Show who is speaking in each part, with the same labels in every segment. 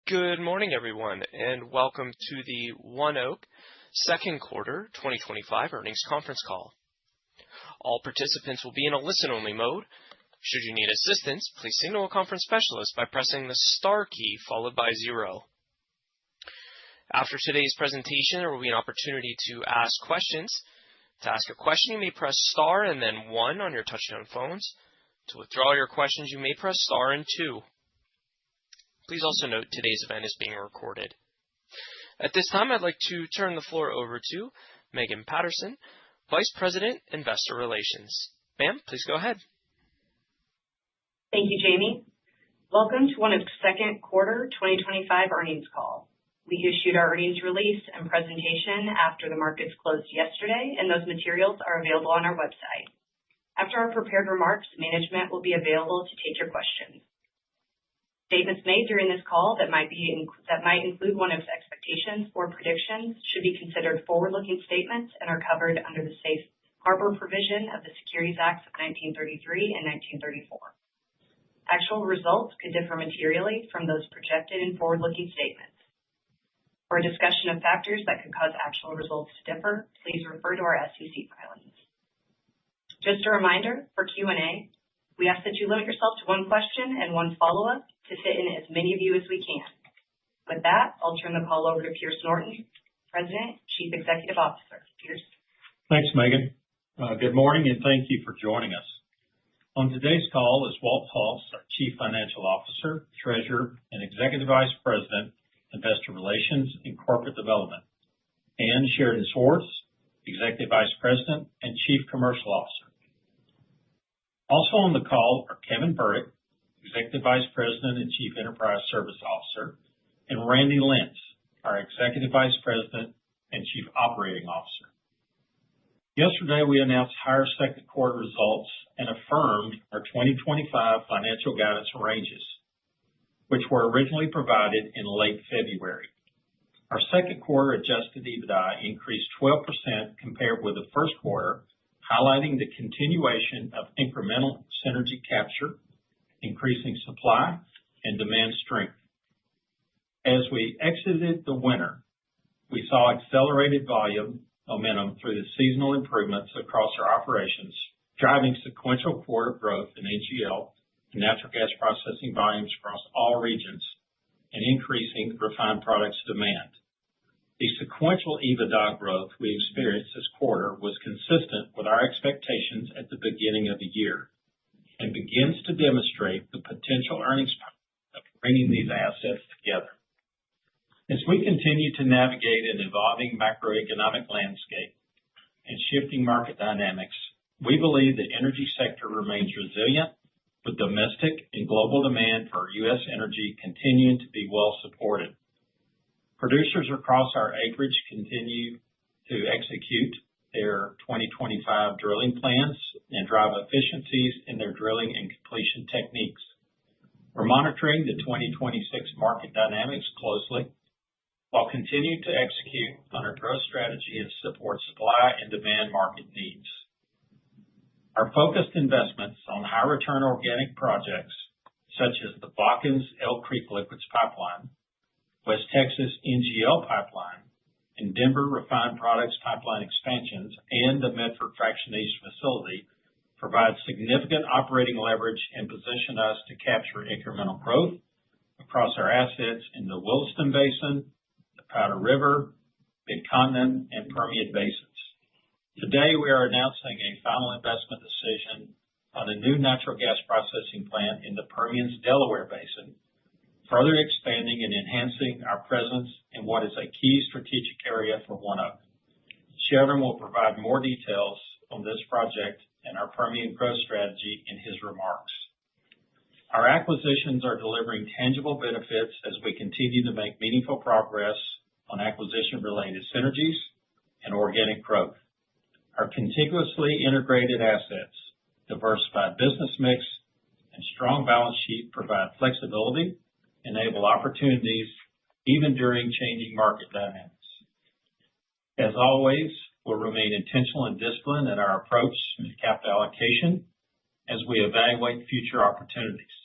Speaker 1: Good morning, everyone, and welcome to the ONEOK second quarter 2025 earnings conference call. All participants will be in a listen-only mode. Should you need assistance, please signal a conference specialist by pressing the star key followed by 0. After today's presentation, there will be an opportunity to ask questions. To ask a question, you may press star and then 1 on your touchtone phones. To withdraw your questions, you may press star and 2. Please also note today's event is being recorded. At this time, I'd like to turn the floor over to Megan Patterson, Vice President, Investor Relations. Ma'am, please go ahead.
Speaker 2: Thank you, Jamie. Welcome to ONEOK's second quarter 2025 earnings call. We issued our earnings release and presentation after the markets closed yesterday, and those materials are available on our website. After our prepared remarks, management will be available to take your questions. Statements made during this call that might include ONEOK's expectations or predictions should be considered forward-looking statements and are covered under the safe harbor provision of the Securities Acts of 1933 and 1934. Actual results could differ materially from those projected in forward-looking statements. For a discussion of factors that could cause actual results to differ, please refer to our SEC filings. Just a reminder, for Q&A, we ask that you limit yourself to one question and one follow-up to fit in as many of you as we can. With that, I'll turn the call over to Pierce Norton, President, Chief Executive Officer. Pierce.
Speaker 3: Thanks, Megan. Good morning and thank you for joining us. On today's call is Walt Hulse, our Chief Financial Officer, Treasurer, and Executive Vice President, Investor Relations and Corporate Development, and Sheridan Swords, Executive Vice President and Chief Commercial Officer. Also on the call are Kevin Burdick, Executive Vice President and Chief Enterprise Service Officer, and Randy Lentz, our Executive Vice President and Chief Operating Officer. Yesterday, we announced higher second quarter results and affirmed our 2025 financial guidance ranges, which were originally provided in late February. Our second quarter adjusted EBITDA increased 12% compared with the first quarter, highlighting the continuation of incremental synergy capture, increasing supply, and demand strength. As we exited the winter, we saw accelerated volume momentum through the seasonal improvements across our operations, driving sequential quarter growth in NGL and natural gas processing volumes across all regions and increasing refined products demand. The sequential EBITDA growth we experienced this quarter was consistent with our expectations at the beginning of the year and begins to demonstrate the potential earnings power of bringing these assets together. As we continue to navigate an evolving macroeconomic landscape and shifting market dynamics, we believe the energy sector remains resilient, with domestic and global demand for U.S. energy continuing to be well supported. Producers across our acreage continue to execute their 2025 drilling plans and drive efficiencies in their drilling and completion techniques. We're monitoring the 2026 market dynamics closely while continuing to execute on our growth strategy and support supply and demand market needs. Our focused investments on high return organic projects, such as the Bakken's Elk Creek Liquids Pipeline, West Texas NGL Pipeline, and Denver Refined Products Pipeline expansions, and the Medford Fractionation Facility, provide significant operating leverage and position us to capture incremental growth across our assets in the Williston Basin, the Powder River, Mid-Continent, and Permian Basins. Today, we are announcing a final investment decision on a new natural gas processing plant in the Permian's Delaware Basin, further expanding and enhancing our presence in what is a key strategic area for ONEOK. Sheridan will provide more details on this project and our Permian growth strategy in his remarks. Our acquisitions are delivering tangible benefits as we continue to make meaningful progress on acquisition-related synergies and organic growth. Our contiguously integrated assets, diversified business mix, and strong balance sheet provide flexibility, enable opportunities even during changing market dynamics. As always, we'll remain intentional and disciplined in our approach to capital allocation as we evaluate future opportunities.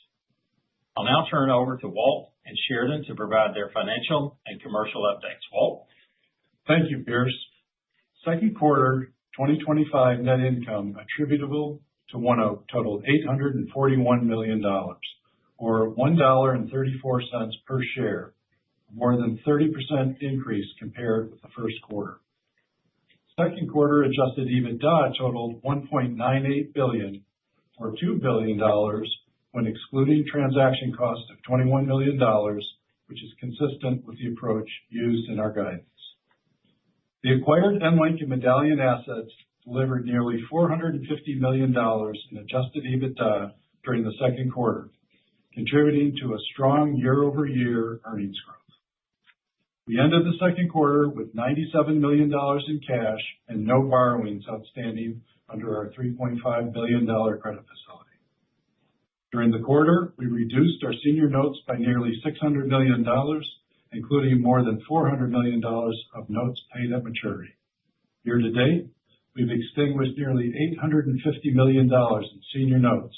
Speaker 3: I'll now turn it over to Walt and Sheridan to provide their financial and commercial updates. Walt?
Speaker 4: Thank you, Pierce. Second quarter 2025 net income attributable to ONEOK totaled $841 million, or $1.34 per share, more than 30% increase compared with the first quarter. Second quarter adjusted EBITDA totaled $1.98 billion, or $2 billion, when excluding transaction costs of $21 million, which is consistent with the approach used in our guidance. The acquired EnLink and Medallion assets delivered nearly $450 million in adjusted EBITDA during the second quarter, contributing to a strong year-over-year earnings growth. We ended the second quarter with $97 million in cash and no borrowings outstanding under our $3.5 billion credit facility. During the quarter, we reduced our senior notes by nearly $600 million, including more than $400 million of notes paid at maturity. Year to date, we've extinguished nearly $850 million in senior notes,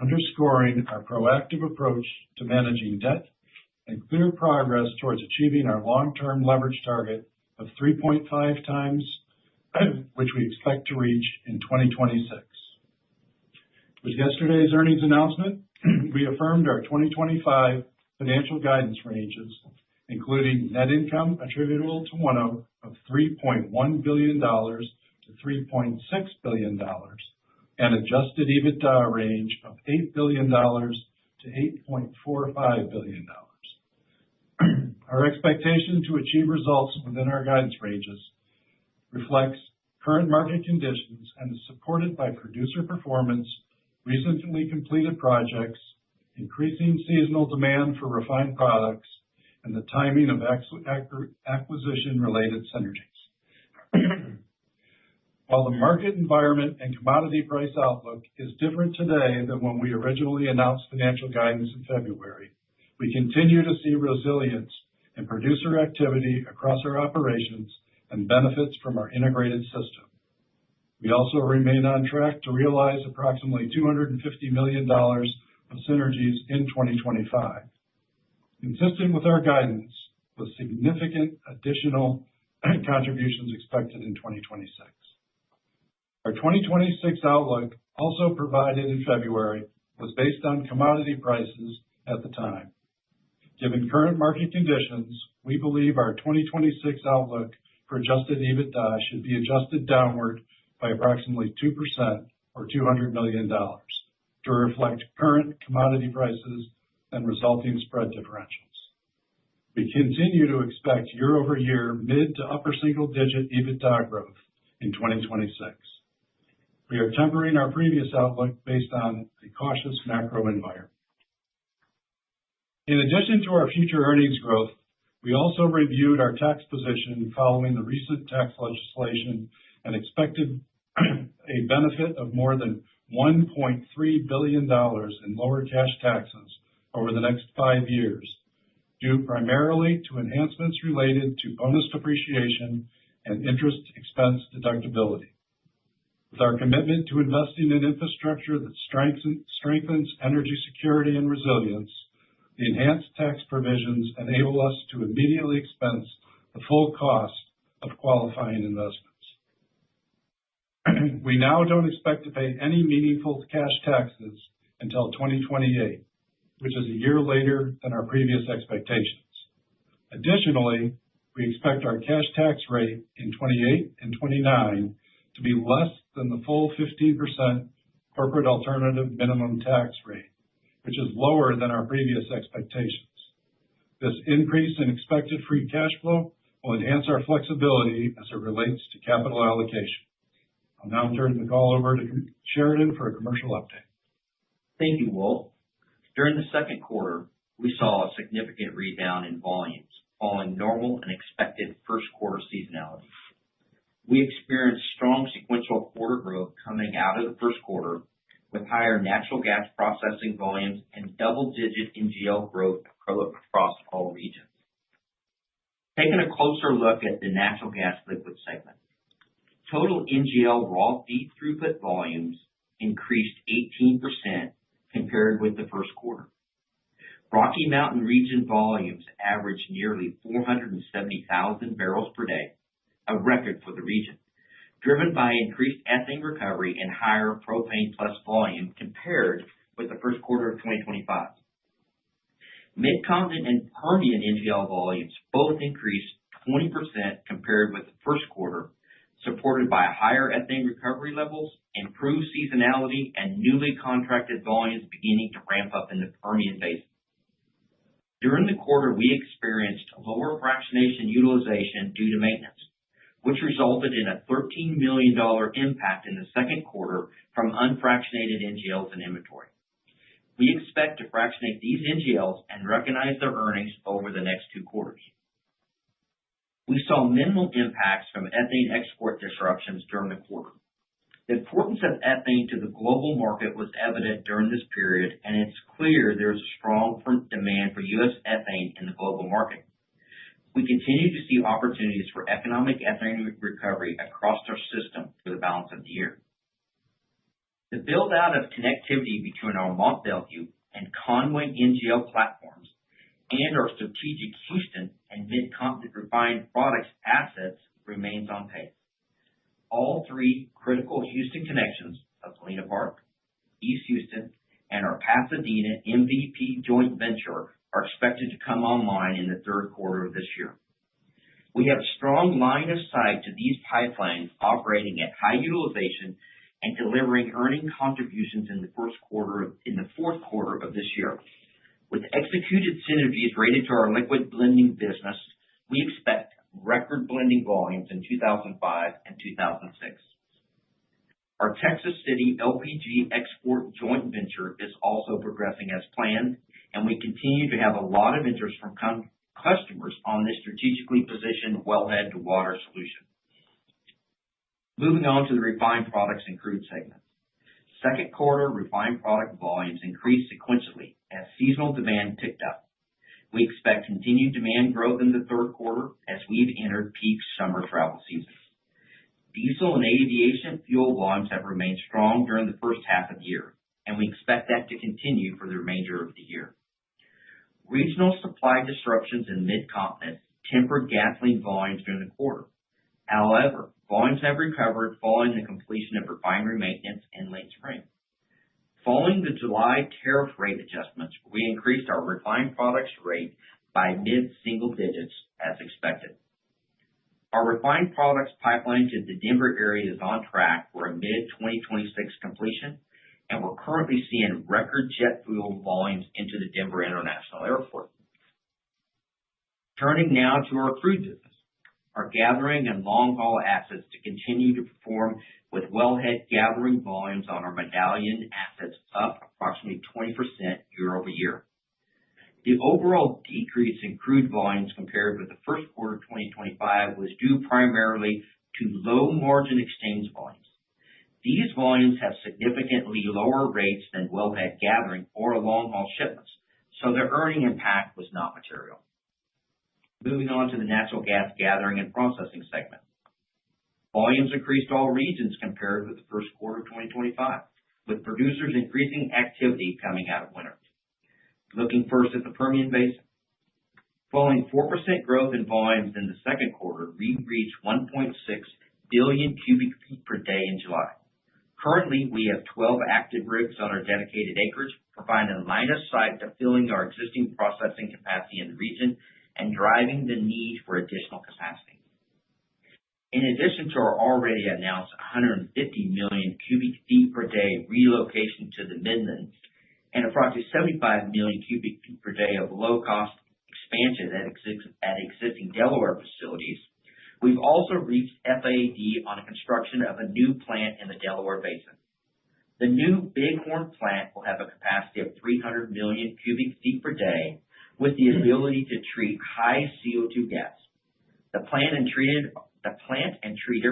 Speaker 4: underscoring our proactive approach to managing debt and clear progress towards achieving our long-term leverage target of 3.5 times, which we expect to reach in 2026. With yesterday's earnings announcement, we affirmed our 2025 financial guidance ranges, including net income attributable to ONEOK of $3.1 billion to $3.6 billion, and adjusted EBITDA range of $8 billion to $8.45 billion. Our expectation to achieve results within our guidance ranges reflects current market conditions and is supported by producer performance, recently completed projects, increasing seasonal demand for refined products, and the timing of acquisition-related synergies. While the market environment and commodity price outlook is different today than when we originally announced financial guidance in February, we continue to see resilience in producer activity across our operations and benefits from our integrated system. We also remain on track to realize approximately $250 million of synergies in 2025, consistent with our guidance, with significant additional contributions expected in 2026. Our 2026 outlook, also provided in February, was based on commodity prices at the time. Given current market conditions, we believe our 2026 outlook for adjusted EBITDA should be adjusted downward by approximately 2% or $200 million to reflect current commodity prices and resulting spread differentials. We continue to expect year-over-year mid to upper single-digit EBITDA growth in 2026. We are tempering our previous outlook based on a cautious macro environment. In addition to our future earnings growth, we also reviewed our tax position following the recent tax legislation and expected a benefit of more than $1.3 billion in lower cash taxes over the next 5 years, due primarily to enhancements related to bonus depreciation and interest expense deductibility. With our commitment to investing in infrastructure that strengthens energy security and resilience, the enhanced tax provisions enable us to immediately expense the full cost of qualifying investments. We now don't expect to pay any meaningful cash taxes until 2028, which is a year later than our previous expectations. Additionally, we expect our cash tax rate in 28 and 29 to be less than the full 15% corporate alternative minimum tax rate, which is lower than our previous expectations. This increase in expected free cash flow will enhance our flexibility as it relates to capital allocation. I'll now turn the call over to Sheridan for a commercial update.
Speaker 5: Thank you, Walt. During the second quarter, we saw a significant rebound in volumes following normal and expected first quarter seasonality. We experienced strong sequential quarter growth coming out of the first quarter, with higher natural gas processing volumes and double-digit NGL growth across all regions. Taking a closer look at the natural gas liquid segment, total NGL raw feed throughput volumes increased 18% compared with the first quarter. Rocky Mountain region volumes averaged nearly 470,000 barrels per day, a record for the region, driven by increased ethane recovery and higher propane plus volume compared with the first quarter of 2025. Mid-Continent and Permian NGL volumes both increased 20% compared with the first quarter, supported by higher ethane recovery levels, improved seasonality, and newly contracted volumes beginning to ramp up in the Permian Basin. During the quarter, we experienced lower fractionation utilization due to maintenance, which resulted in a $13 million impact in the second quarter from unfractionated NGLs and inventory. We expect to fractionate these NGLs and recognize their earnings over the next 2 quarters. We saw minimal impacts from ethane export disruptions during the quarter. The importance of ethane to the global market was evident during this period, and it's clear there's a strong demand for U.S. ethane in the global market. We continue to see opportunities for economic ethane recovery across our system for the balance of the year. The build-out of connectivity between our Mont Belvieu and Conway NGL platforms and our strategic Houston and Mid-Continent refined products assets remains on pace. All 3 critical Houston connections of Galena Park, East Houston, and our Pasadena MVP joint venture are expected to come online in the third quarter of this year. We have a strong line of sight to these pipelines operating at high utilization and delivering earning contributions in the fourth quarter of this year. With executed synergies related to our liquid blending business, we expect record blending volumes in 2005 and 2006. Our Texas City LPG export joint venture is also progressing as planned, and we continue to have a lot of interest from customers on this strategically positioned wellhead to water solution. Moving on to the refined products and crude segments. Second quarter refined product volumes increased sequentially as seasonal demand ticked up. We expect continued demand growth in the third quarter as we've entered peak summer travel season. Diesel and aviation fuel volumes have remained strong during the first half of the year, and we expect that to continue for the remainder of the year. Regional supply disruptions in Mid-Continent tempered gasoline volumes during the quarter. However, volumes have recovered following the completion of refinery maintenance in late spring. Following the July tariff rate adjustments, we increased our refined products rate by mid-single digits as expected. Our refined products pipeline to the Denver area is on track for a mid-2026 completion, and we're currently seeing record jet fuel volumes into the Denver International Airport. Turning now to our crude business. Our gathering and long-haul assets to continue to perform with wellhead gathering volumes on our Medallion assets up approximately 20% year over year. The overall decrease in crude volumes compared with the first quarter of 2025 was due primarily to low margin exchange volumes. These volumes have significantly lower rates than wellhead gathering or long-haul shipments, so their earning impact was not material. Moving on to the natural gas gathering and processing segment. Volumes increased all regions compared with the first quarter of 2025, with producers increasing activity coming out of winter. Looking first at the Permian Basin. Following 4% growth in volumes in the second quarter, we reached 1.6 billion cubic feet per day in July. Currently, we have 12 active rigs on our dedicated acreage, providing a line of sight to filling our existing processing capacity in the region and driving the need for additional capacity. In addition to our already announced 150 million cubic feet per day relocation to the Midland and approximately 75 million cubic feet per day of low-cost expansion at existing Delaware facilities, we've also reached FAD on a construction of a new plant in the Delaware Basin. The new Bighorn plant will have a capacity of 300 million cubic feet per day with the ability to treat high CO2 gas. The plant and treater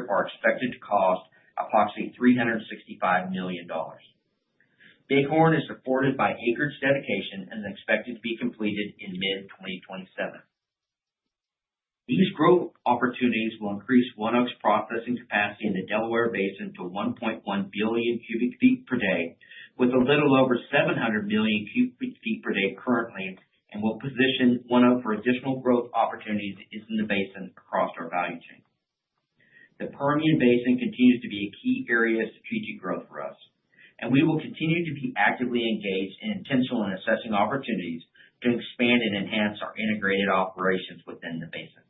Speaker 5: are expected to cost approximately $365 million. Bighorn is supported by acreage dedication and is expected to be completed in mid-2027. These growth opportunities will increase ONEOK's processing capacity in the Delaware Basin to 1.1 billion cubic feet per day, with a little over 700 million cubic feet per day currently and will position ONEOK for additional growth opportunities in the basin across our value chain. The Permian Basin continues to be a key area of strategic growth for us, and we will continue to be actively engaged and intentional in assessing opportunities to expand and enhance our integrated operations within the basin.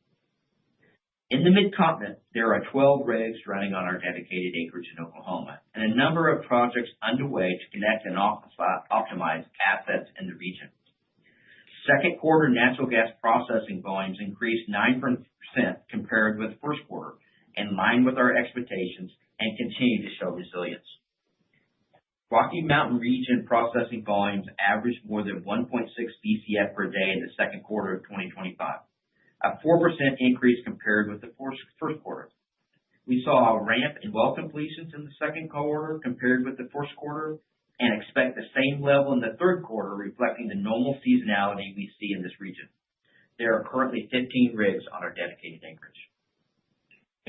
Speaker 5: In the Mid-Continent, there are 12 rigs running on our dedicated acreage in Oklahoma, and a number of projects underway to connect and optimize assets in the region. Second quarter natural gas processing volumes increased 9% compared with first quarter, in line with our expectations, and continue to show resilience. Rocky Mountain region processing volumes averaged more than 1.6 BCF per day in the second quarter of 2025, a 4% increase compared with the first quarter. We saw a ramp in well completions in the second quarter compared with the first quarter, and expect the same level in the third quarter, reflecting the normal seasonality we see in this region. There are currently 15 rigs on our dedicated acreage.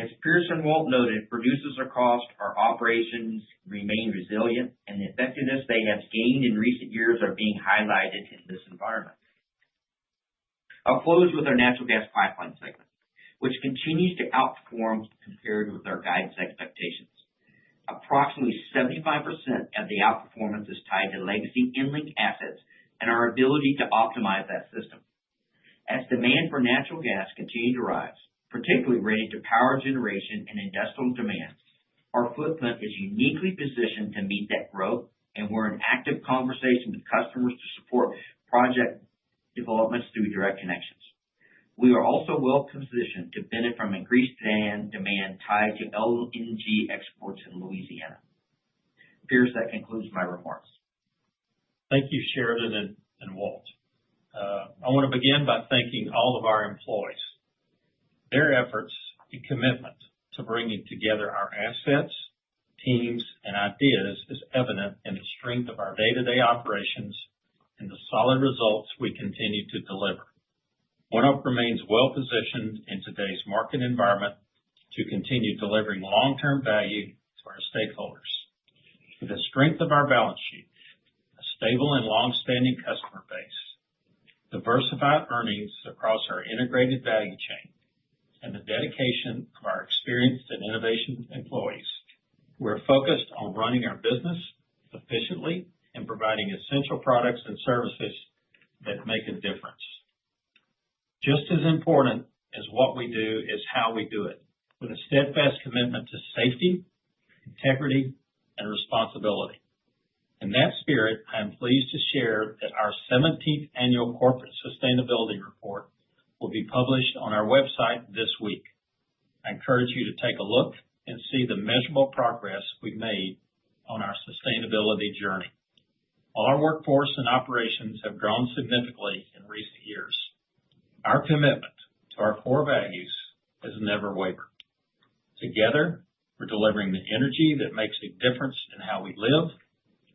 Speaker 5: As Pierce and Walt noted, producers are cost, our operations remain resilient, and the effectiveness they have gained in recent years are being highlighted in this environment. I'll close with our natural gas pipeline segment, which continues to outperform compared with our guidance expectations. Approximately 75% of the outperformance is tied to legacy EnLink assets and our ability to optimize that system. As demand for natural gas continues to rise, particularly related to power generation and industrial demand, our footprint is uniquely positioned to meet that growth, and we're in active conversation with customers to support project developments through direct connections. We are also well positioned to benefit from increased demand tied to LNG exports in Louisiana. Pierce, that concludes my remarks.
Speaker 3: Thank you, Sheridan and Walt. I want to begin by thanking all of our employees. Their efforts and commitment to bringing together our assets, teams, and ideas is evident in the strength of our day-to-day operations and the solid results we continue to deliver. ONEOK remains well positioned in today's market environment to continue delivering long-term value to our stakeholders. With the strength of our balance sheet, a stable and long-standing customer base, diversified earnings across our integrated value chain, and the dedication of our experienced and innovation employees, we're focused on running our business efficiently and providing essential products and services that make a difference. Just as important as what we do is how we do it, with a steadfast commitment to safety, integrity, and responsibility. In that spirit, I am pleased to share that our 17th annual corporate sustainability report will be published on our website this week. I encourage you to take a look and see the measurable progress we've made on our sustainability journey. While our workforce and operations have grown significantly in recent years, our commitment to our core values has never wavered. Together, we're delivering the energy that makes a difference in how we live,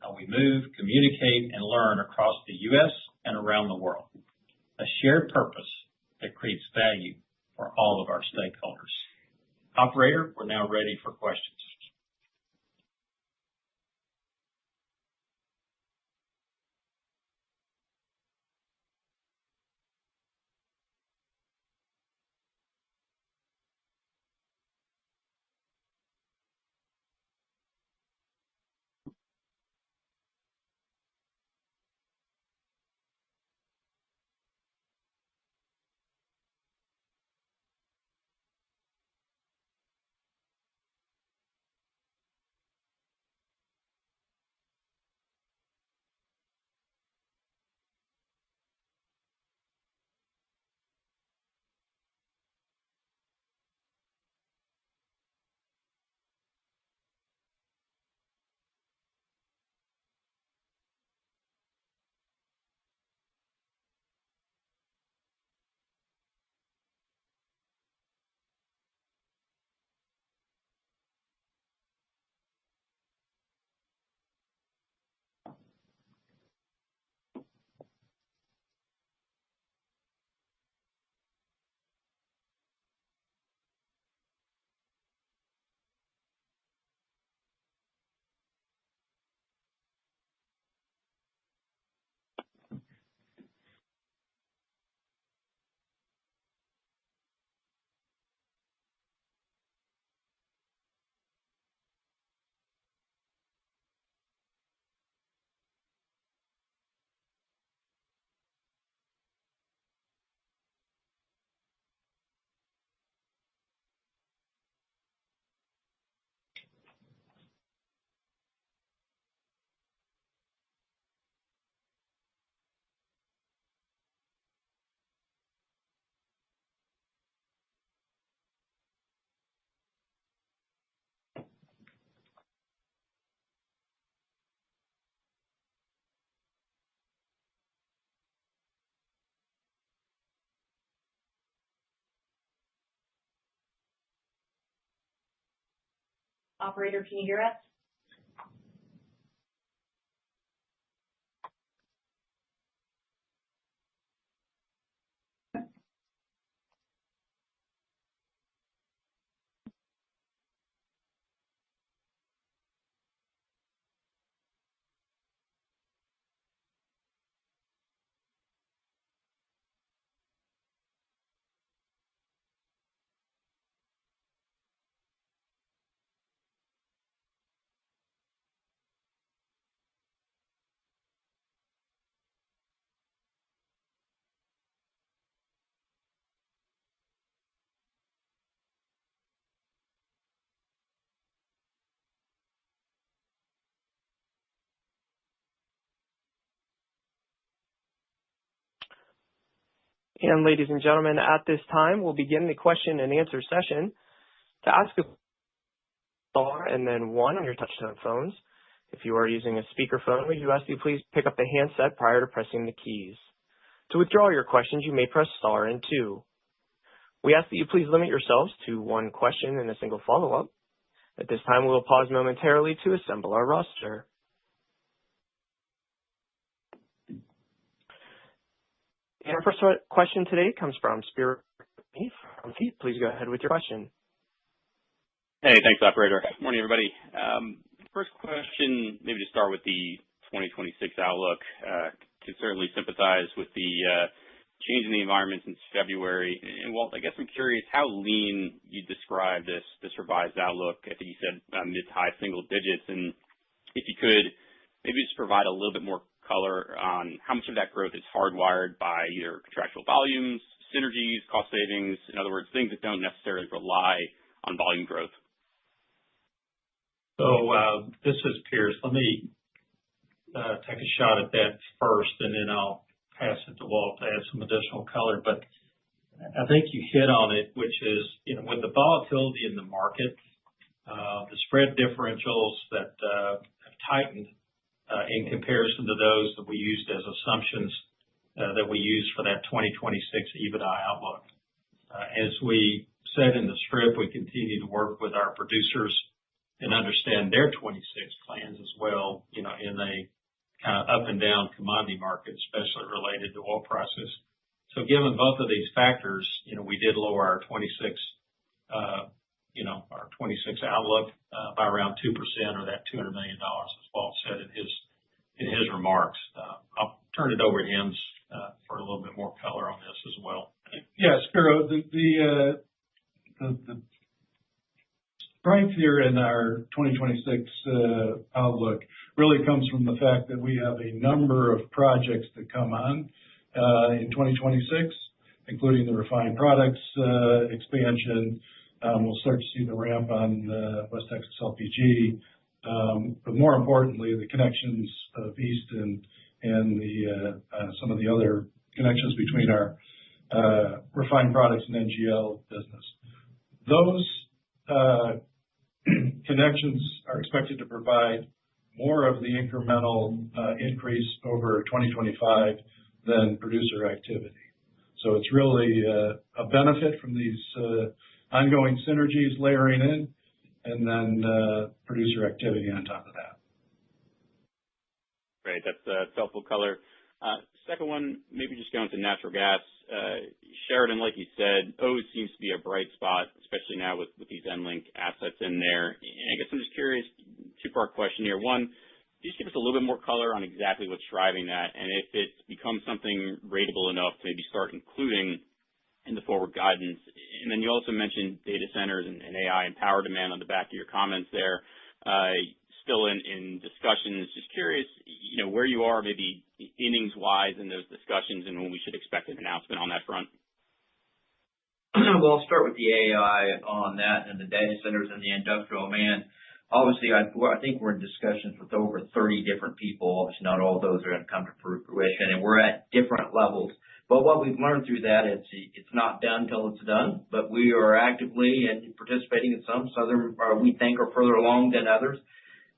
Speaker 3: how we move, communicate, and learn across the U.S. and around the world. A shared purpose that creates value for all of our stakeholders. Operator, we're now ready for questions.
Speaker 2: Operator, can you hear us?
Speaker 1: And ladies and gentlemen, at this time, we'll begin the question and answer session. To ask a star and then one on your touchtone phones. If you are using a speakerphone, we do ask you please pick up the handset prior to pressing the keys. To withdraw your questions, you may press star and two. We ask that you please limit yourselves to one question and a single follow-up. At this time, we will pause momentarily to assemble our roster. And our first question today comes from Spiro. Please go ahead with your question.
Speaker 6: Hey, thanks, operator. Morning, everybody. First question, maybe to start with the 2026 outlook. Can certainly sympathize with the change in the environment since February. And Walt, I guess I'm curious how lean you describe this revised outlook. I think you said mid to high single digits. And if you could, maybe just provide a little bit more color on how much of that growth is hardwired by either contractual volumes, synergies, cost savings, in other words, things that don't necessarily rely on volume growth.
Speaker 3: So this is Pierce. Let me take a shot at that first, and then I'll pass it to Walt to add some additional color. But I think you hit on it, which is, with the volatility in the market, the spread differentials that have tightened in comparison to those that we used as assumptions that we used for that 2026 EBITDA outlook. As we said in the script, we continue to work with our producers and understand their 26 plans as well, in a kind of up and down commodity market, especially related to oil prices. So given both of these factors, we did lower our 26 outlook by around 2%, or that $200 million, as Walt said in his remarks. I'll turn it over to him for a little bit more color on this as well.
Speaker 4: Yeah, Spiro, the strength here in our 2026 outlook really comes from the fact that we have a number of projects that come on in 2026, including the refined products expansion. We'll start to see the ramp on West Texas LPG. But more importantly, the connections of Easton and some of the other connections between our refined products and NGL business. Those connections are expected to provide more of the incremental increase over 2025 than producer activity. So it's really a benefit from these ongoing synergies layering in, and then producer activity on top of that.
Speaker 6: Great. That's helpful color. Second one, maybe just going to natural gas. Sheridan, like you said, always seems to be a bright spot, especially now with these EnLink assets in there. And I guess I'm just curious, two-part question here. One, just give us a little bit more color on exactly what's driving that, and if it's become something ratable enough to maybe start including in the forward guidance. And then you also mentioned data centers and AI and power demand on the back of your comments there. Still in discussions. Just curious, where you are maybe innings-wise in those discussions and when we should expect an announcement on that front.
Speaker 5: Well, I'll start with the AI on that and the data centers and the industrial. Obviously, I think we're in discussions with over 30 different people. Obviously, not all of those are going to come to fruition, and we're at different levels. But what we've learned through that, it's not done till it's done. But we are actively and participating in some. Some we think are further along than others.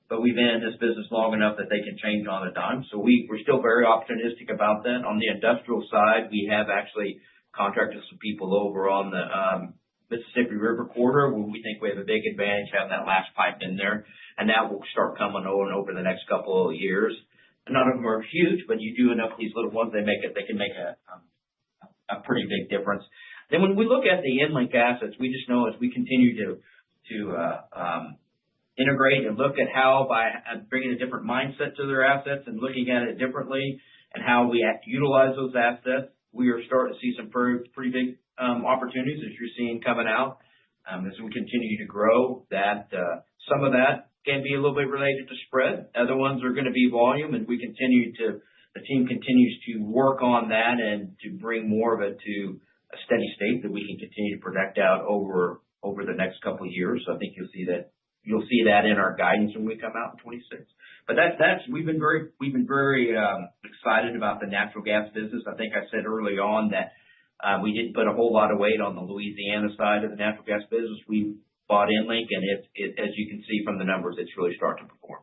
Speaker 5: But we've been in this business long enough that they can change on a dime. So we're still very optimistic about that. On the industrial side, we have actually contracted some people over on the Mississippi River corridor, where we think we have a big advantage having that last pipe in there, and that will start coming on over the next couple of years. None of them are huge, but you do enough of these little ones, they can make a pretty big difference. Then when we look at the EnLink assets, we just know as we continue to integrate and look at how by bringing a different mindset to their assets and looking at it differently and how we have to utilize those assets, we are starting to see some pretty big opportunities as you're seeing coming out. As we continue to grow, that some of that can be a little bit related to spread. Other ones are going to be volume, and the team continues to work on that and to bring more of it to a steady state that we can continue to project out over the next couple of years. So I think you'll see that in our guidance when we come out in 26. But we've been very excited about the natural gas business. I think I said early on that we didn't put a whole lot of weight on the Louisiana side of the natural gas business. We bought EnLink, and as you can see from the numbers, it's really starting to perform.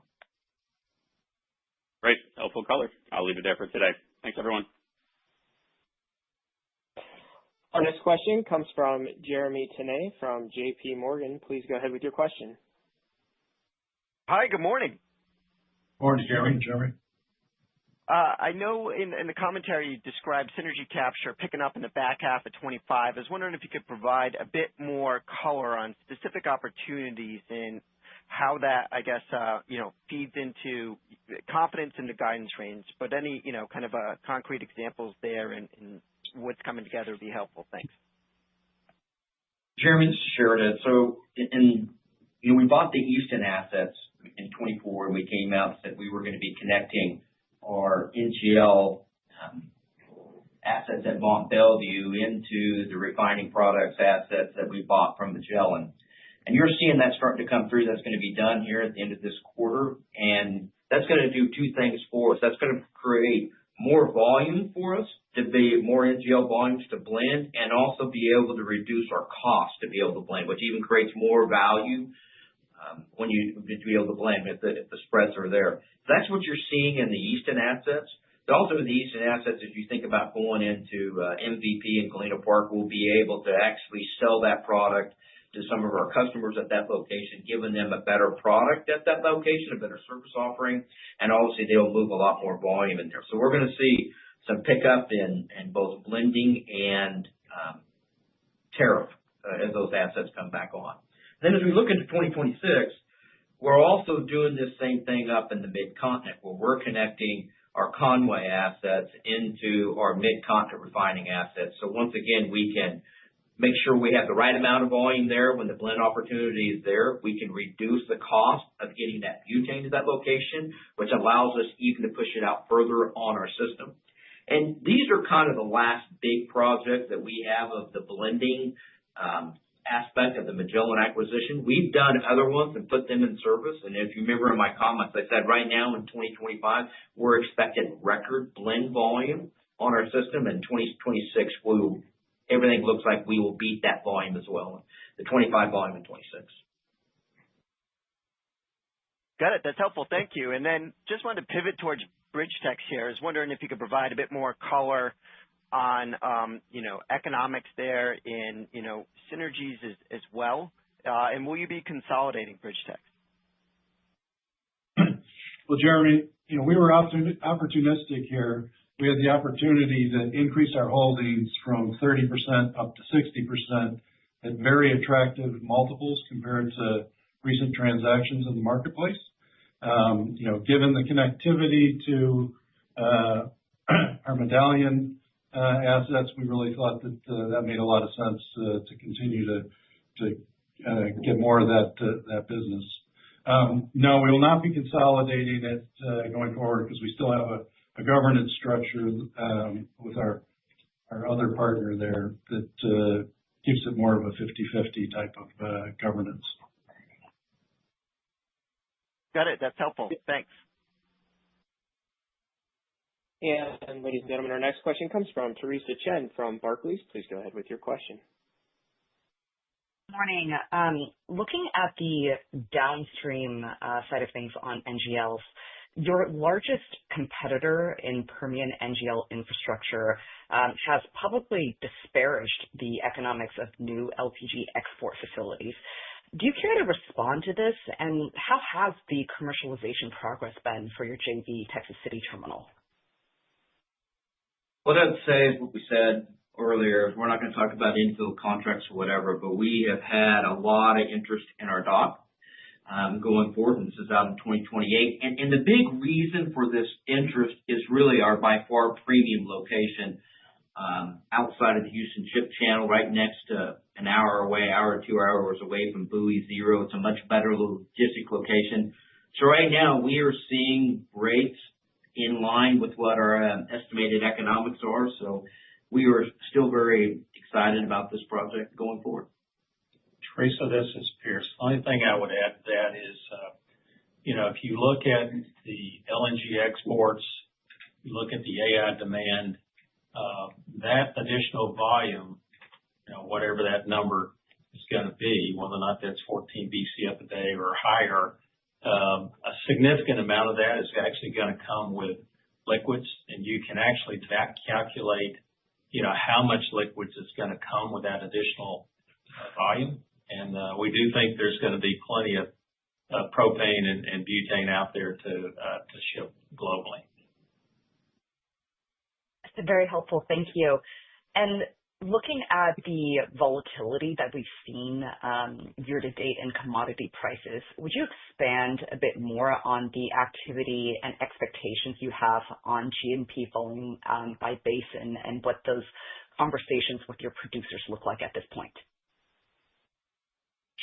Speaker 6: Great. Helpful color. I'll leave it there for today. Thanks, everyone.
Speaker 1: Our next question comes from Jeremy Tonet from J.P. Morgan. Please go ahead with your question.
Speaker 7: Hi, good morning.
Speaker 3: Morning, Jeremy.
Speaker 7: I know in the commentary you described synergy capture picking up in the back half of 25. I was wondering if you could provide a bit more color on specific opportunities and how that, I guess, feeds into confidence in the guidance range. But any, kind of concrete examples there and what's coming together would be helpful. Thanks.
Speaker 5: Jeremy, this is Sheridan. So, we bought the Easton assets in 24, and we came out and said we were going to be connecting our NGL assets at Mont Belvieu into the refining products assets that we bought from Magellan. And you're seeing that starting to come through. That's going to be done here at the end of this quarter. And that's going to do two things for us. That's going to create more volume for us, to be more NGL volumes to blend, and also be able to reduce our cost to be able to blend, which even creates more value when you to be able to blend if the spreads are there. So that's what you're seeing in the Easton assets. But also in the Easton assets, as you think about going into MVP and Galena Park, we'll be able to actually sell that product to some of our customers at that location, giving them a better product at that location, a better service offering, and obviously they'll move a lot more volume in there. So we're going to see some pickup in both blending and tariff as those assets come back on. Then as we look into 2026, we're also doing this same thing up in the Mid-Continent, where we're connecting our Conway assets into our Mid-Continent refining assets. So once again, we can make sure we have the right amount of volume there. When the blend opportunity is there, we can reduce the cost of getting that butane to that location, which allows us even to push it out further on our system. And these are kind of the last big projects that we have of the blending aspect of the Magellan acquisition. We've done other ones and put them in service. And if you remember in my comments, I said right now in 2025, we're expecting record blend volume on our system. In 2026, everything looks like we will beat that volume as well, the 25 volume in 26.
Speaker 7: Got it. That's helpful. Thank you. And then just wanted to pivot towards BridgeTex here. I was wondering if you could provide a bit more color on, economics there in, synergies as well. And will you be consolidating BridgeTex?
Speaker 4: Well, Jeremy, we were opportunistic here. We had the opportunity to increase our holdings from 30% up to 60% at very attractive multiples compared to recent transactions in the marketplace. Given the connectivity to our Medallion assets, we really thought that made a lot of sense to continue to get more of that business. No, we will not be consolidating it going forward because we still have a governance structure with our other partner there that gives it more of a 50-50 type of governance.
Speaker 7: Got it. That's helpful. Thanks.
Speaker 1: And ladies and gentlemen, our next question comes from Teresa Chen from Barclays. Please go ahead with your question.
Speaker 8: Morning. Looking at the downstream side of things on NGLs, Your largest competitor in Permian NGL infrastructure has publicly disparaged the economics of new LPG export facilities. Do you care to respond to this, and how has the commercialization progress been for your JV Texas City terminal?
Speaker 5: What I'd say is what we said earlier. We're not going to talk about infill contracts or whatever, but we have had a lot of interest in our dock going forward, and this is out in 2028. And the big reason for this interest is really our by far premium location outside of the Houston Ship Channel, right next to an hour away, hour or 2 hours away from Buoy Zero. It's a much better logistic location. So right now we are seeing rates in line with what our estimated economics are. So we are still very excited about this project going forward.
Speaker 3: Teresa, this is Pierce. The only thing I would add to that is, if you look at the LNG exports, you look at the AI demand, that additional volume, whatever that number is going to be, whether or not that's 14 BCF a day or higher, a significant amount of that is actually going to come with liquids, and you can actually back calculate, how much liquids is going to come with that additional volume. And we do think there's going to be plenty of propane and butane out there to ship globally.
Speaker 8: That's very helpful. Thank you. And looking at the volatility that we've seen year to date in commodity prices, would you expand a bit more on the activity and expectations you have on G&P volume by basin and what those conversations with your producers look like at this point?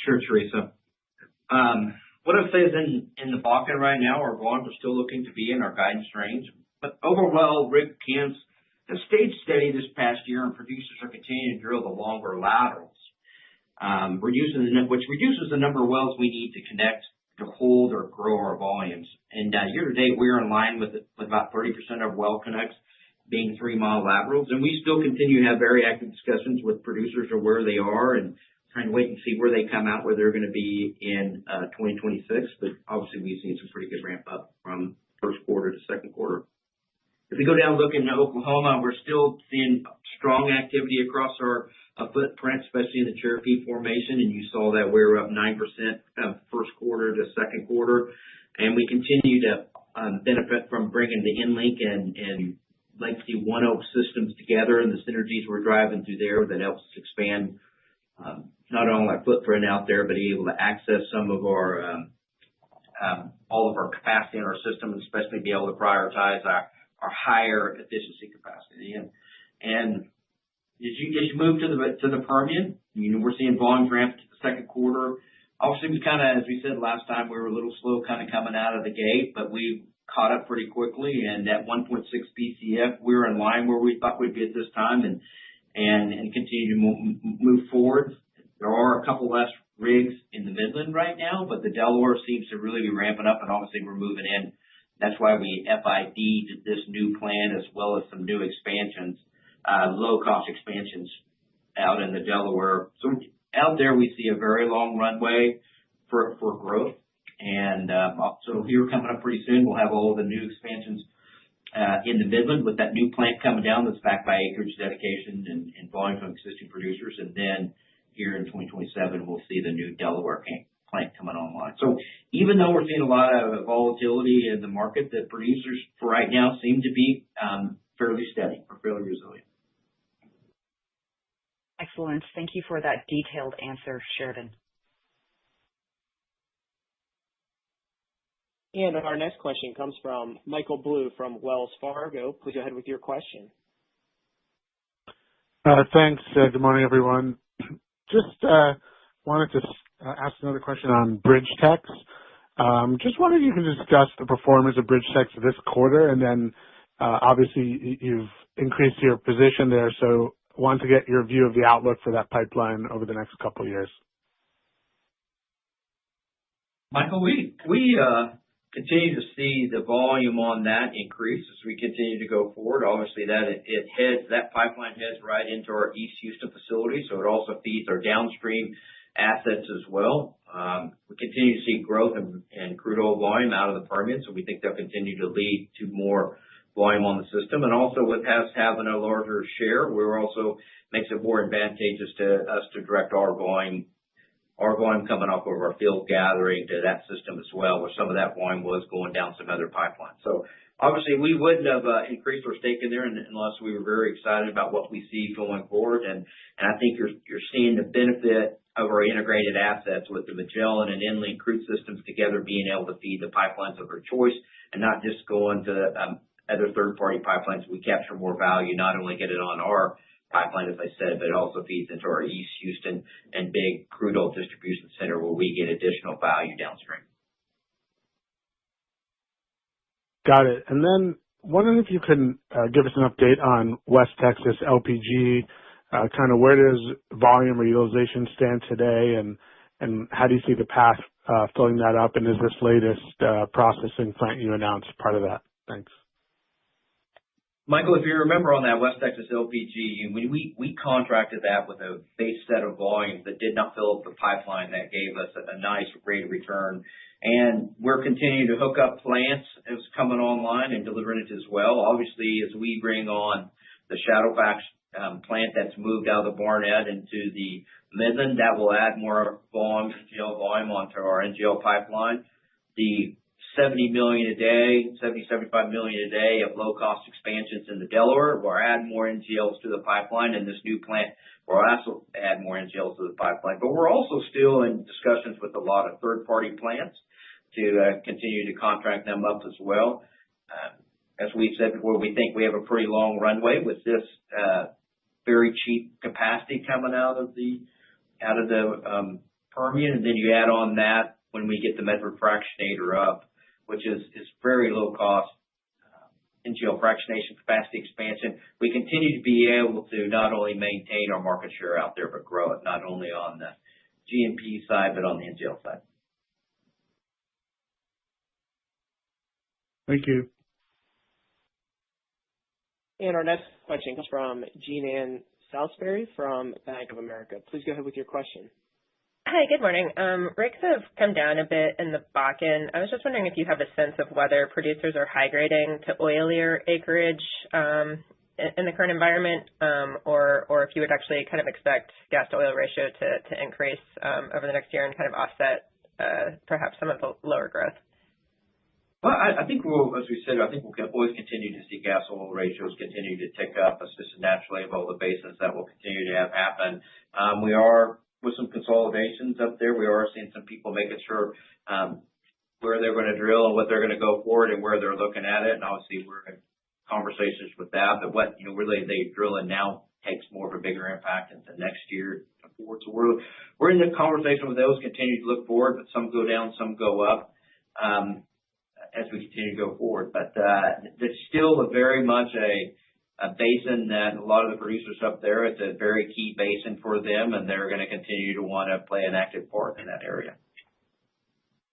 Speaker 5: Sure, Teresa. What I'd say is in the Bakken right now, our volumes are still looking to be in our guidance range. But overall, rig counts have stayed steady this past year, and producers are continuing to drill the longer laterals, which reduces the number of wells we need to connect to hold or grow our volumes. And year to date, we're in line with about 30% of well connects being 3-mile laterals. And we still continue to have very active discussions with producers of where they are and trying to wait and see where they come out, where they're going to be in 2026. But obviously, we've seen some pretty good ramp up from first quarter to second quarter. If we go down looking at Oklahoma, we're still seeing strong activity across our footprint, especially in the Cherokee Formation. And you saw that we're up 9% first quarter to second quarter. And we continue to benefit from bringing the EnLink and legacy ONEOK systems together, and the synergies we're driving through there that helps us expand not only our footprint out there, but able to access some of our all of our capacity in our system, and especially be able to prioritize our higher efficiency capacity. And as you move to the Permian, we're seeing volumes ramp to the second quarter. Obviously, we kind of, as we said last time, we were a little slow kind of coming out of the gate, but we caught up pretty quickly. And at 1.6 BCF, we were in line where we thought we'd be at this time, and continue to move forward. There are a couple less rigs in the Midland right now, but the Delaware seems to really be ramping up, and obviously we're moving in. That's why we FID'd this new plan as well as some new expansions, low-cost expansions out in the Delaware. So out there we see a very long runway for growth. And so here coming up pretty soon, we'll have all the new expansions in the Midland with that new plant coming down that's backed by acreage dedication and volume from existing producers. And then here in 2027, we'll see the new Delaware plant coming online. So even though we're seeing a lot of volatility in the market, the producers for right now seem to be fairly steady or fairly resilient.
Speaker 8: Excellent. Thank you for that detailed answer, Sheridan.
Speaker 1: And our next question comes from Michael Blue from Wells Fargo. Please go ahead with your question.
Speaker 9: Thanks. Good morning, everyone. Just wanted to ask another question on BridgeTex. Just wondering if you can discuss the performance of BridgeTex this quarter, and then obviously you've increased your position there, so want to get your view of the outlook for that pipeline over the next couple of years.
Speaker 5: Michael, we continue to see the volume on that increase as we continue to go forward. Obviously, that pipeline heads right into our East Houston facility, so it also feeds our downstream assets as well. We continue to see growth in crude oil volume out of the Permian, so we think they'll continue to lead to more volume on the system. And also with us having a larger share, we're also makes it more advantageous to us to direct our volume coming off of our field gathering to that system as well, where some of that volume was going down some other pipelines. So obviously we wouldn't have increased our stake in there unless we were very excited about what we see going forward. And I think you're seeing the benefit of our integrated assets with the Magellan and EnLink crude systems together being able to feed the pipelines of our choice and not just going to other third-party pipelines. We capture more value, not only get it on our pipeline, as I said, but it also feeds into our East Houston and big crude oil distribution center where we get additional value downstream.
Speaker 9: Got it. And then wondering if you can give us an update on West Texas LPG, kind of where does volume or utilization stand today, and how do you see the path filling that up, and is this latest processing plant you announced part of that? Thanks.
Speaker 5: Michael, if you remember on that West Texas LPG, we contracted that with a base set of volumes that did not fill up the pipeline. That gave us a nice rate of return. And we're continuing to hook up plants as coming online and delivering it as well. Obviously, as we bring on the Shadowfax plant that's moved out of the Barnett into the Midland, that will add more volume, NGL volume onto our NGL pipeline. The 75 million a day of low-cost expansions in the Delaware will add more NGLs to the pipeline, and this new plant will also add more NGLs to the pipeline. But we're also still in discussions with a lot of third-party plants to continue to contract them up as well. As we've said before, we think we have a pretty long runway with this very cheap capacity coming out of the Permian, and then you add on that when we get the Medford fractionator up, which is very low cost NGL fractionation capacity expansion. We continue to be able to not only maintain our market share out there, but grow it, not only on the G&P side, but on the NGL side.
Speaker 9: Thank you.
Speaker 1: And our next question comes from Jean Ann Salisbury from Bank of America. Please go ahead with your question.
Speaker 10: Hi, good morning. Rates have come down a bit in the Bakken. I was just wondering if you have a sense of whether producers are high grading to oilier acreage in the current environment, or if you would actually kind of expect gas to oil ratio to increase over the next year and kind of offset perhaps some of the lower growth.
Speaker 5: Well, I think as we said, I think we'll always continue to see gas oil ratios continue to tick up. It's just naturally of all the basins that will continue to have happen. We are with some consolidations up there. We are seeing some people making sure where they're going to drill and what they're going to go forward and where they're looking at it. And obviously we're in conversations with that. But what, really they drilling now takes more of a bigger impact into next year forward. So we're in the conversation with those, continue to look forward, but some go down, some go up as we continue to go forward. But it's still very much a basin that a lot of the producers up there, it's a very key basin for them, and they're going to continue to want to play an active part in that area.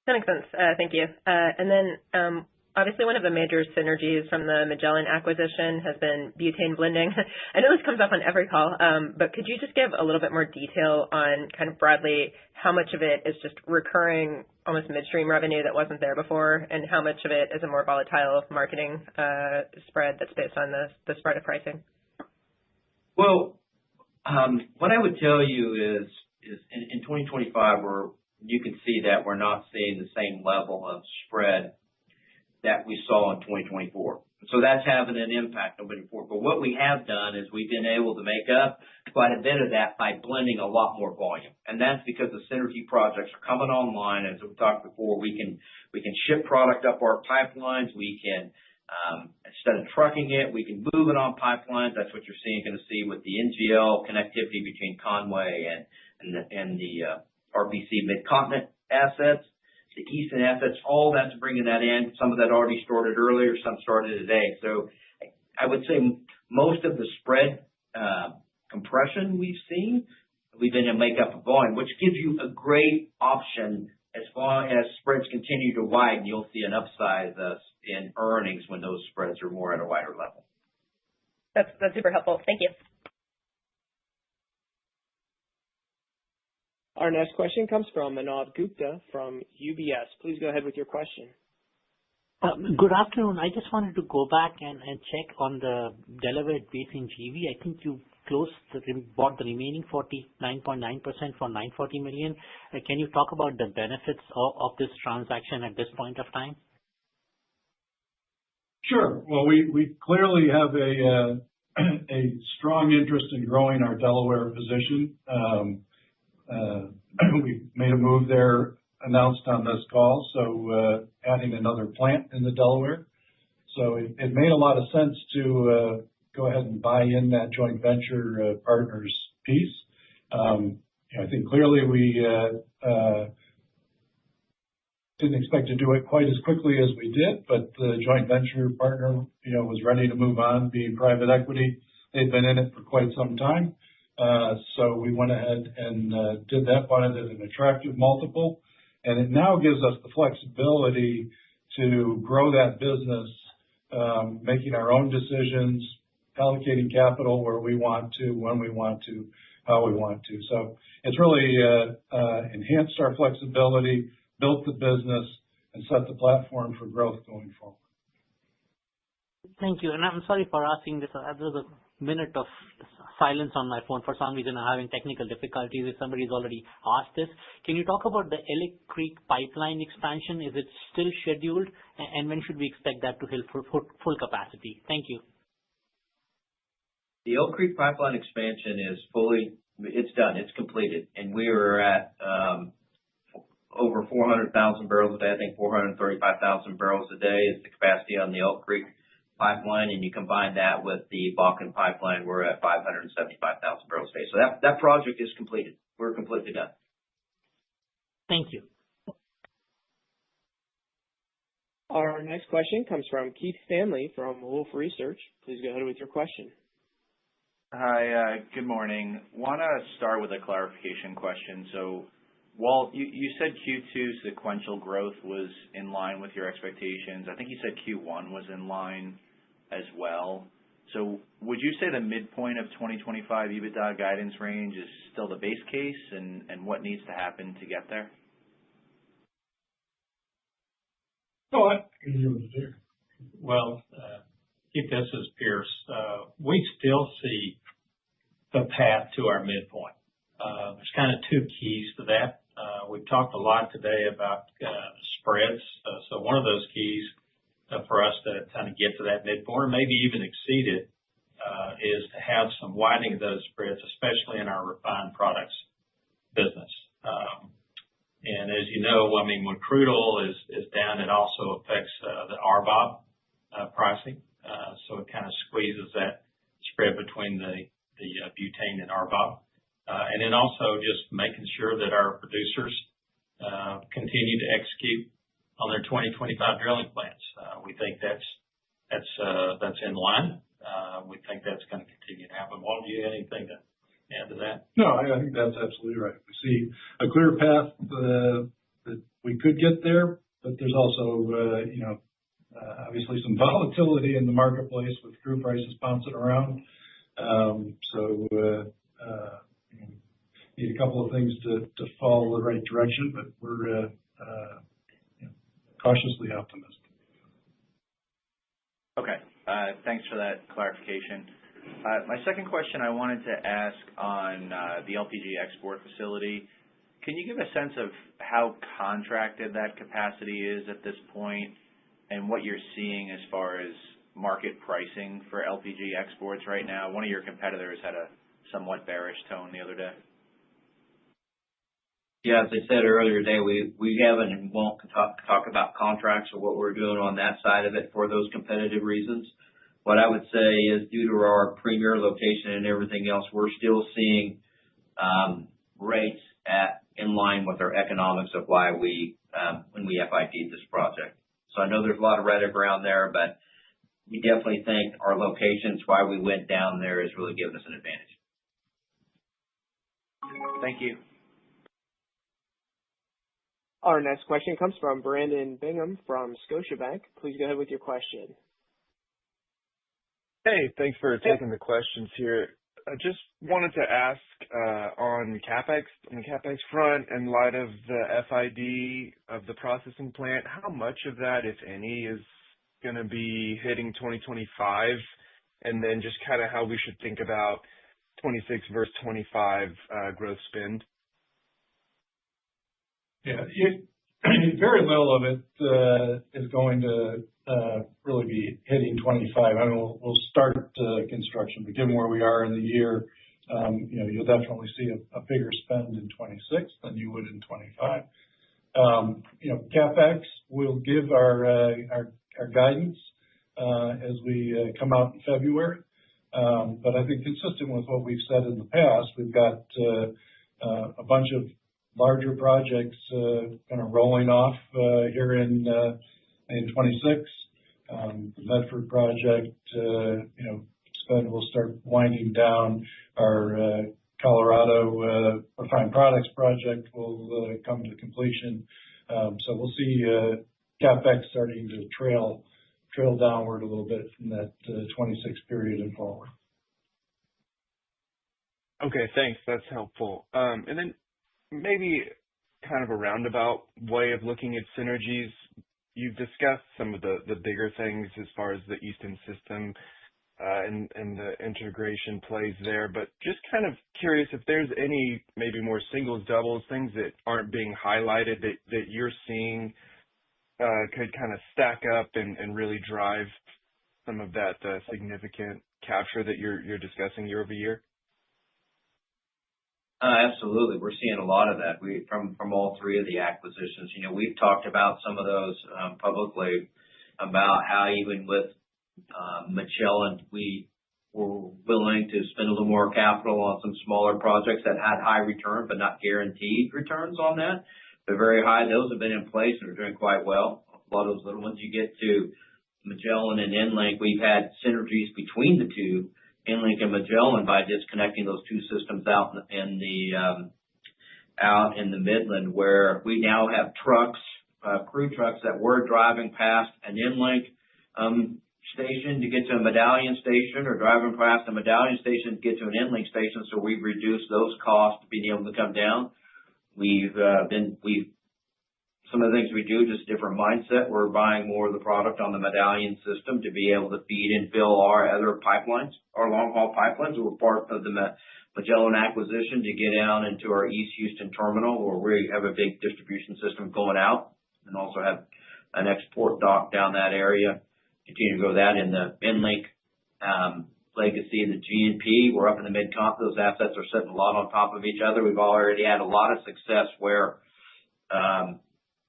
Speaker 10: That makes sense. Thank you. And then obviously one of the major synergies from the Magellan acquisition has been butane blending. I know this comes up on every call, but could you just give a little bit more detail on kind of broadly how much of it is just recurring, almost midstream revenue that wasn't there before, and how much of it is a more volatile marketing spread that's based on the spread of pricing?
Speaker 5: Well, what I would tell you is in 2025, you can see that we're not seeing the same level of spread that we saw in 2024. So that's having an impact on moving forward. But what we have done is we've been able to make up quite a bit of that by blending a lot more volume. And that's because the synergy projects are coming online. As we talked before, we can ship product up our pipelines. We can, instead of trucking it, we can move it on pipelines. That's what you're going to see with the NGL connectivity between Conway and the RBC Mid-Continent assets. The Eastern assets, all that's bringing that in. Some of that already started earlier, some started today. So I would say most of the spread compression we've seen, we've been able to make up a volume, which gives you a great option as far as spreads continue to widen. You'll see an upside in earnings when those spreads are more at a wider level.
Speaker 10: That's super helpful. Thank you.
Speaker 1: Our next question comes from Manav Gupta from UBS. Please go ahead with your question.
Speaker 11: Good afternoon. I just wanted to go back and check on the Delaware Basin JV. I think you bought the remaining 49.9% for $940 million. Can you talk about the benefits of this transaction at this point of time?
Speaker 4: Sure. Well, we clearly have a strong interest in growing our Delaware position. We made a move there announced on this call, so adding another plant in the Delaware. So it made a lot of sense to go ahead and buy in that joint venture partners piece. I think clearly we didn't expect to do it quite as quickly as we did, but the joint venture partner, was ready to move on, being private equity. They've been in it for quite some time. So we went ahead and did that, bought it at an attractive multiple. And it now gives us the flexibility to grow that business, making our own decisions, allocating capital where we want to, when we want to, how we want to. So it's really enhanced our flexibility, built the business, and set the platform for growth going forward.
Speaker 11: Thank you. And I'm sorry for asking this. There's a minute of silence on my phone. For some reason, I'm having technical difficulties. If somebody's already asked this, can you talk about the Elk Creek pipeline expansion? Is it still scheduled? And when should we expect that to hit full capacity? Thank you.
Speaker 5: The Elk Creek pipeline expansion it's done. It's completed. And we are at over 400,000 barrels a day. I think 435,000 barrels a day is the capacity on the Elk Creek pipeline. And you combine that with the Bakken pipeline, we're at 575,000 barrels a day. So that project is completed. We're completely done.
Speaker 11: Thank you.
Speaker 1: Our next question comes from Keith Stanley from Wolfe Research. Please go ahead with your question.
Speaker 12: Hi, good morning. Want to start with a clarification question. So, Walt, you said Q2 sequential growth was in line with your expectations. I think you said Q1 was in line as well. So would you say the midpoint of 2025 EBITDA guidance range is still the base case, and what needs to happen to get there?
Speaker 3: Well, Keith, this is Pierce. We still see the path to our midpoint. There's kind of two keys to that. We've talked a lot today about spreads. So one of those keys for us to kind of get to that midpoint, or maybe even exceed it, is to have some widening of those spreads, especially in our refined products business. And as you know, when crude oil is down, it also affects the RBOB pricing. So it kind of squeezes that spread between the butane and RBOB. And then also just making sure that our producers continue to execute on their 2025 drilling plans. We think that's in line. We think that's going to continue to happen. Walt, do you have anything to add to that?
Speaker 4: No, I think that's absolutely right. We see a clear path that we could get there, but there's also, obviously some volatility in the marketplace with crude prices bouncing around. Need a couple of things to fall the right direction, but we're cautiously optimistic.
Speaker 12: Okay. Thanks for that clarification. My second question I wanted to ask on the LPG export facility. Can you give a sense of how contracted that capacity is at this point and what you're seeing as far as market pricing for LPG exports right now? One of your competitors had a somewhat bearish tone the other day.
Speaker 5: Yeah, as I said earlier today, we haven't and won't talk about contracts or what we're doing on that side of it for those competitive reasons. What I would say is due to our premier location and everything else, we're still seeing rates in line with our economics of why when we FID'd this project. So I know there's a lot of rhetoric around there, but we definitely think our locations, why we went down there, is really giving us an advantage.
Speaker 12: Thank you.
Speaker 1: Our next question comes from Brandon Bingham from Scotiabank. Please go ahead with your question.
Speaker 13: Hey, thanks for taking the questions here. I just wanted to ask on the CapEx front, in light of the FID of the processing plant, how much of that, if any, is going to be hitting 2025? And then just kind of how we should think about 26 versus 25 growth spend.
Speaker 4: Yeah. Very little of it is going to really be hitting 25. I mean, we'll start construction, but given where we are in the year, you'll definitely see a bigger spend in 26 than you would in 25. CapEx, we'll give our guidance as we come out in February. But I think consistent with what we've said in the past, we've got a bunch of larger projects kind of rolling off here in 26. The Medford project, spend will start winding down. Our Colorado refined products project will come to completion. So we'll see CapEx starting to trail downward a little bit from that 26 period and forward.
Speaker 13: Okay, thanks. That's helpful. And then maybe kind of a roundabout way of looking at synergies. You've discussed some of the bigger things as far as the Easton system and the integration plays there, but just kind of curious if there's any maybe more singles, doubles, things that aren't being highlighted that you're seeing could kind of stack up and really drive some of that significant capture that you're discussing year over year.
Speaker 5: Absolutely. We're seeing a lot of that from all three of the acquisitions. We've talked about some of those publicly about how even with Magellan, we were willing to spend a little more capital on some smaller projects that had high return, but not guaranteed returns on that. They're very high. Those have been in place and are doing quite well. A lot of those little ones you get to Magellan and EnLink, we've had synergies between the two, EnLink and Magellan, by disconnecting those two systems out in the Midland, where we now have trucks, crew trucks that were driving past an EnLink station to get to a Medallion station, or driving past a Medallion station to get to an EnLink station. So we've reduced those costs, being able to come down. Some of the things we do, just different mindset. We're buying more of the product on the Medallion system to be able to feed and fill our other pipelines, our long-haul pipelines. We're part of the Magellan acquisition to get down into our East Houston terminal, where we have a big distribution system going out, and also have an export dock down that area. Continue to grow that in the EnLink legacy and the G&P. We're up in the Mid-Continent. Those assets are sitting a lot on top of each other. We've already had a lot of success where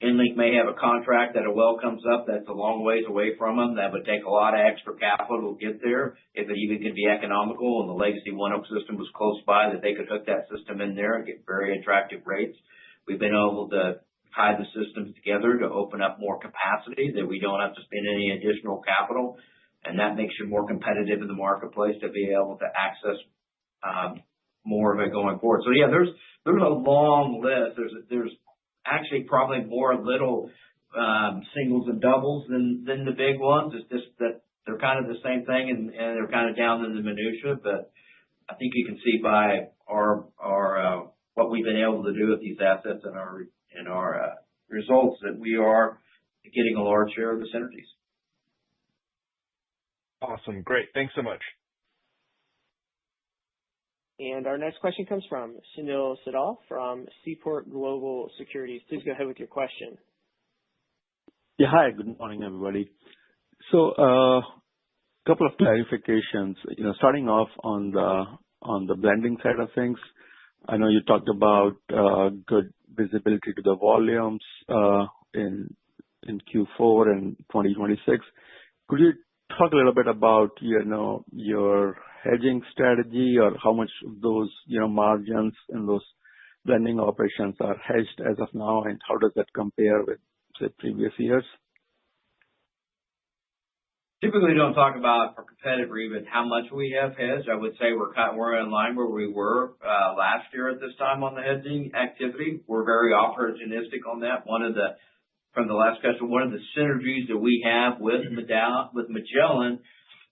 Speaker 5: EnLink may have a contract that a well comes up that's a long ways away from them. That would take a lot of extra capital to get there, if it even could be economical. And the legacy ONEOK system was close by, that they could hook that system in there and get very attractive rates. We've been able to tie the systems together to open up more capacity, that we don't have to spend any additional capital. And that makes you more competitive in the marketplace to be able to access more of it going forward. So yeah, there's a long list. There's actually probably more little singles and doubles than the big ones. It's just that they're kind of the same thing, and they're kind of down in the minutia. But I think you can see by our what we've been able to do with these assets and our results, that we are getting a large share of the synergies.
Speaker 13: Awesome. Great. Thanks so much.
Speaker 14: And our next question comes from Sunil Sibal from Seaport Global Securities. Please go ahead with your question.
Speaker 15: Yeah, hi. Good morning, everybody. So, couple of clarifications. Starting off on the blending side of things. I know you talked about good visibility to the volumes in Q4 and 2026. Could you talk a little bit about your hedging strategy, or how much of those margins and those blending operations are hedged as of now, and how does that compare with, say, previous years?
Speaker 5: Typically don't talk about, for competitive reasons, how much we have hedged. I would say we're in line where we were last year at this time on the hedging activity. We're very opportunistic on that. From the last question, one of the synergies that we have with Magellan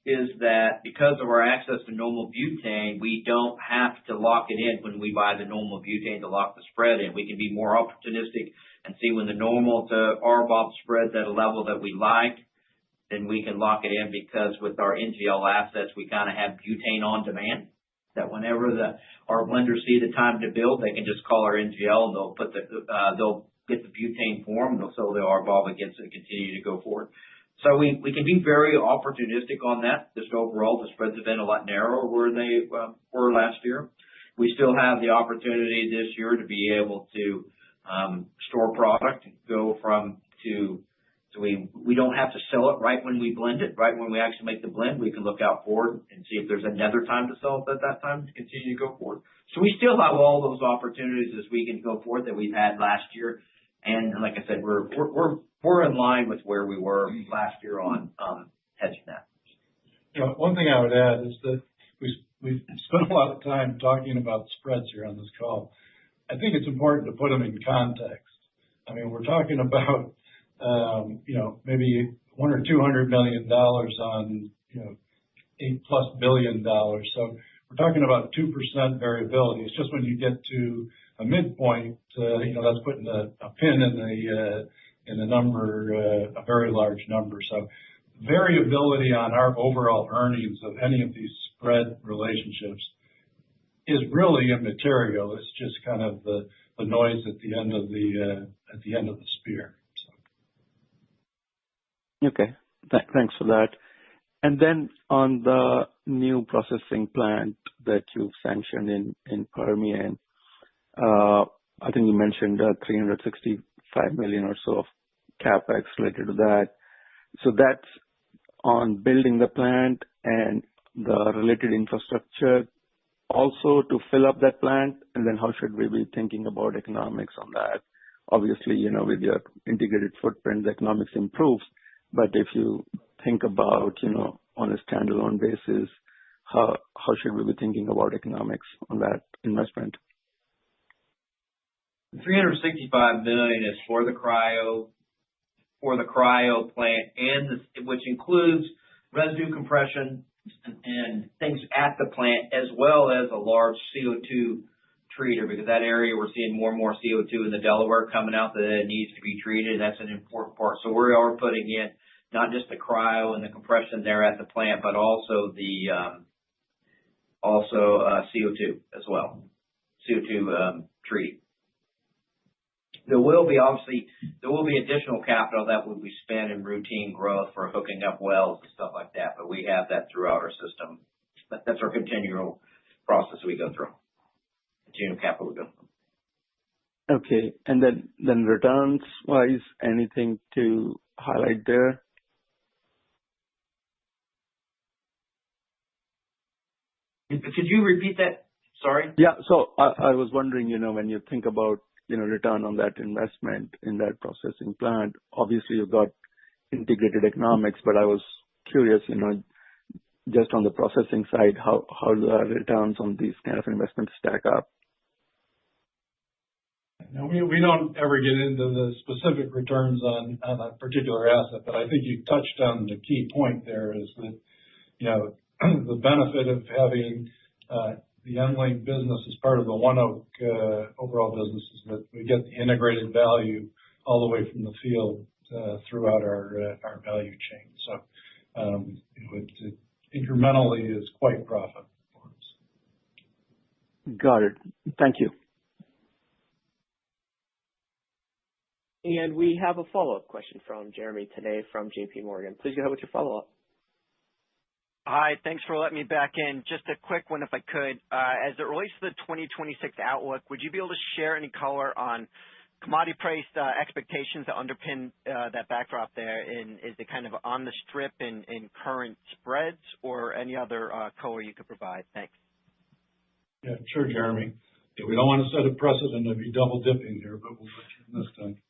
Speaker 5: is that because of our access to normal butane, we don't have to lock it in when we buy the normal butane to lock the spread in. We can be more opportunistic and see when the normal to RBOB spread's at a level that we like, then we can lock it in, because with our NGL assets, we kind of have butane on demand. That whenever our blenders see the time to build, they can just call our NGL and they'll get the butane form and they'll sell the RBOB against it and continue to go forward. So we can be very opportunistic on that. Just overall, the spreads have been a lot narrower where they were last year. We still have the opportunity this year to be able to store product and go so we don't have to sell it right when we blend it. Right when we actually make the blend, we can look out forward and see if there's another time to sell it at that time to continue to go forward. So we still have all those opportunities as we can go forward that we've had last year. And like I said, we're in line with where we were last year on hedging that.
Speaker 4: One thing I would add is that we've spent a lot of time talking about spreads here on this call. I think it's important to put them in context. I mean, we're talking about maybe $100 or $200 million on $8+ billion. So we're talking about 2% variability. It's just when you get to a midpoint, that's putting a pin in the number, a very large number. So variability on our overall earnings of any of these spread relationships is really immaterial. It's just kind of the noise at the end of the spear. So.
Speaker 15: Okay, thanks for that. And then on the new processing plant that you've sanctioned in Permian, I think you mentioned $365 million or so of CapEx related to that. So that's on building the plant and the related infrastructure also to fill up that plant. And then how should we be thinking about economics on that? Obviously, with your integrated footprint, the economics improves. But if you think about, on a standalone basis, how should we be thinking about economics on that investment?
Speaker 5: $365 million is for the cryo plant, which includes residue compression and things at the plant, as well as a large CO2 treater, because that area we're seeing more and more CO2 in the Delaware coming out that it needs to be treated. That's an important part. So we are putting in not just the cryo and the compression there at the plant, but also CO2 as well, CO2 treating. There will be additional capital that will be spent in routine growth for hooking up wells and stuff like that, but we have that throughout our system. That's our continual process we go through. Continual capital we go through.
Speaker 15: Okay, and then returns-wise, anything to highlight there?
Speaker 5: Could you repeat that? Sorry?
Speaker 15: Yeah, so I was wondering, when you think about return on that investment in that processing plant, obviously you've got integrated economics, but I was curious, just on the processing side, how the returns on these kind of investments stack up?
Speaker 4: No, we don't ever get into the specific returns on a particular asset, but I think you touched on the key point there is that, the benefit of having the EnLink business as part of the ONEOK overall business is that we get the integrated value all the way from the field throughout our value chain. So it incrementally is quite profitable for us.
Speaker 15: Got it. Thank you.
Speaker 14: And we have a follow-up question from Jeremy today from JP Morgan. Please go ahead with your follow-up.
Speaker 7: Hi, thanks for letting me back in. Just a quick one, if I could. As it relates to the 2026 outlook, would you be able to share any color on commodity price expectations that underpin that backdrop there? And is it kind of on the strip in current spreads, or any other color you could provide? Thanks.
Speaker 4: Yeah, sure, Jeremy. Yeah, we don't want to set a precedent of you double dipping here, but we'll let you this time.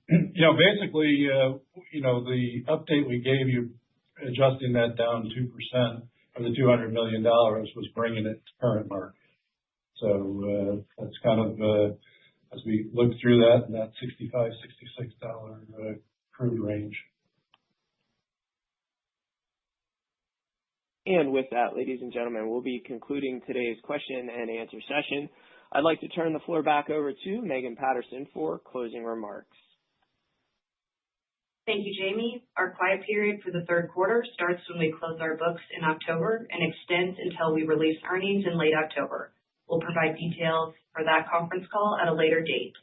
Speaker 4: Basically, the update we gave you, adjusting that down 2% for the $200 million was bringing it to current market. So that's kind of, as we look through that, in that $65, $66 crude range.
Speaker 14: And with that, ladies and gentlemen, we'll be concluding today's question and answer session. I'd like to turn the floor back over to Megan Patterson for closing remarks.
Speaker 2: Thank you, Jamie. Our quiet period for the third quarter starts when we close our books in October and extends until we release earnings in late October. We'll provide details for that conference call at a later date.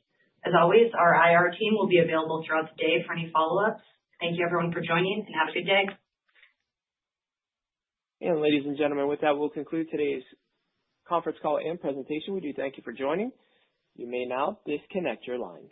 Speaker 2: As always, our IR team will be available throughout the day for any follow-ups. Thank you, everyone, for joining, and have a good day.
Speaker 14: And ladies and gentlemen, with that, we'll conclude today's conference call and presentation. We do thank you for joining. You may now disconnect your lines.